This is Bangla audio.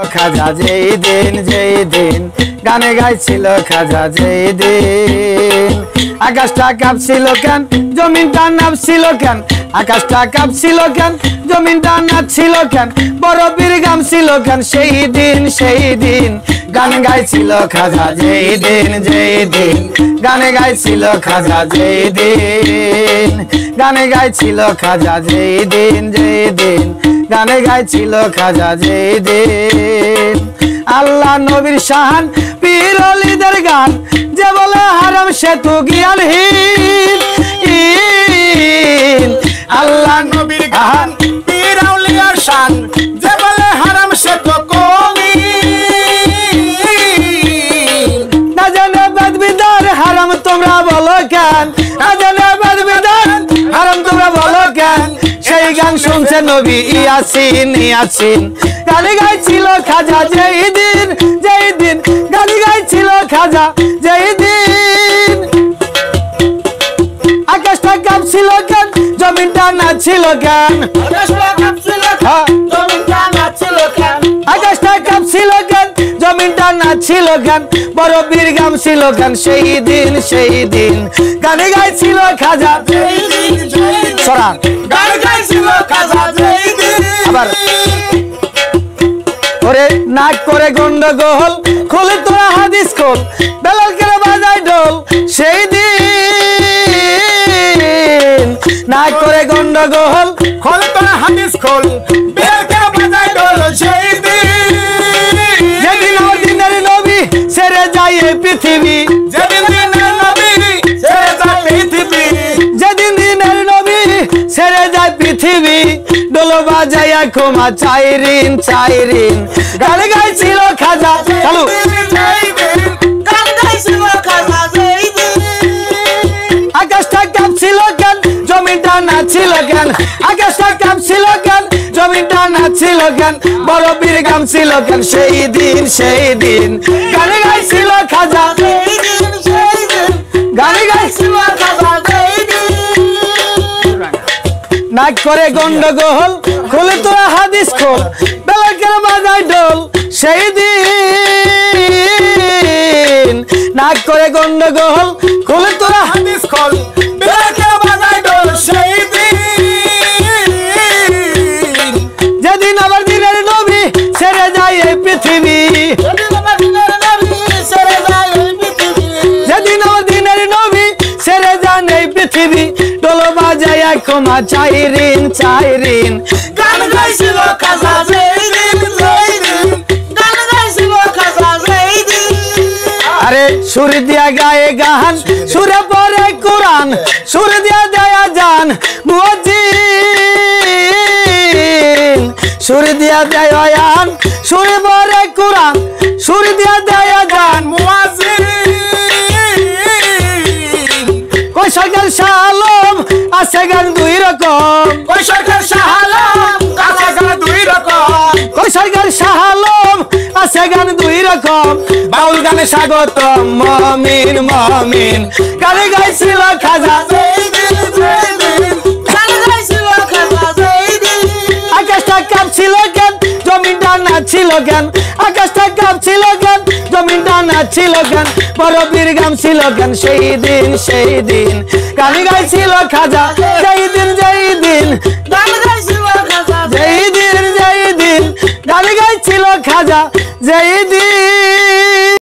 খাজা যেই দিন গানে গাইছিল খাজা যেই দিন আকাশটা কাঁপছিল কেন জমিনটা নামছিল কেন আকাশটা কাঁপছিল কেন জমিনটা নাচছিল কেন বরফের গামছিল কেন সেই দিন গান গাইছিল খাজা যেই দিন গানে গাইছিল খাজা যেই দিন গানে গাইছিল খাজা যেই দিন গানে গাইছিল খাজা যেই দিন আল্লাহ নবীর শান পীর ওলিদের গান যে বলে হারাম সে তো জ্ঞানহীন আল্লাহ নবীর গান পীর ওলিদের শান যে বলে হারাম সে তো কলিন না জানে বেদবিদার হারাম তোমরা বলো কেন না জানে বেদবিদার হারাম তোমরা বলো কেন সেই গান শুনছে নবী ইয়াসিন গানে গাইছিল খাজা যেই দিন গানে গাইছিল খাজা যেই দিন আকাশটা কাঁপছিল কেন জমিনটা নাচছিল কেন আকাশটা কাঁপছিল কেন জমিনটা নাচছিল কেন বরফের গামছিল কেন সেই দিন গানে গাইছিল খাজা সরা গানে গাইছিল খাজা যেই দিন আবার ওরে নাক করে গন্ডগোল খোলে তোরা হাদিস খোল বেলাল করে বাজায় ঢোল সেই দিন নাক করে গন্ডগোল খোলে তোরা হাদিস খোল বেলাল করে বাজায় ঢোল সেই দিন যেদিন দিনের নবী ছেড়ে যায় এই পৃথিবী যেদিন দিনের নবী ছেড়ে যায় পৃথিবী যেদিন দিনের নবী ছেড়ে যায় পৃথিবী ডোলো বাজাইয়া ক্ষমা চাইরিন গানে গাইছিল খাজা চালু আকাশটা কাঁপছিল কেন জমিনটা নাচছিল কেন আকাশটা কাঁপছিল কেন জমিনটা নাচছিল কেন বরফের গামছিল কেন সেই দিন গানে গাইছিল খাজা গানে গাইছিল খাজা নাক করে গন্ডগোল খোলে তোরা হাদিস খোল বেলাল করে বাজায় ঢোল সেই দিন নাক করে গন্ডগোল খোলে তোরা হাদিস খোল বেলাল করে বাজায় ঢোল সেই দিন যেদিন আবার দিনের নবী ছেড়ে যায় এই পৃথিবী যেদিন আবার দিনের নবী ছেড়ে যান এই পৃথিবী ডোলো বাজাইয়া ক্ষমা চাইরিন গান গাইছিল খাজা যেই দিন গান গাইছিল খাজা যেই দিন আরে সুর দিয়া গায়ে গান সুরে পড়ে কোরআন সুর দিয়া দেয়া জান মুয়াজ্জিন সুর দিয়া দেয়া জান সুরে পড়ে কোরআন সুর দিয়া দেয়া জান মুয়াজ্জিন কই সরকার শালম আছে গান দুই রকম কই সরকার শালম আছে গান দুই রকম কই সরকার শালম আছে গান দুই রকম বাউল গানে স্বাগতম মুমিন গানে গাইছিল খাজা যেই দিন গানে গাইছিল খাজা যেই দিন আকাশটা কাঁপছিল কেন জমিনটা নাচছিল কেন আকাশটা কাঁপছিল কেন জমিনটা নাচছিল কেন বরফের গামছিল কেন সেই দিন গানে গাইছিল খাজা যেই দিন গানে গাইছিল খাজা যেই দিন গানে গাইছিল খাজা যেই দিন।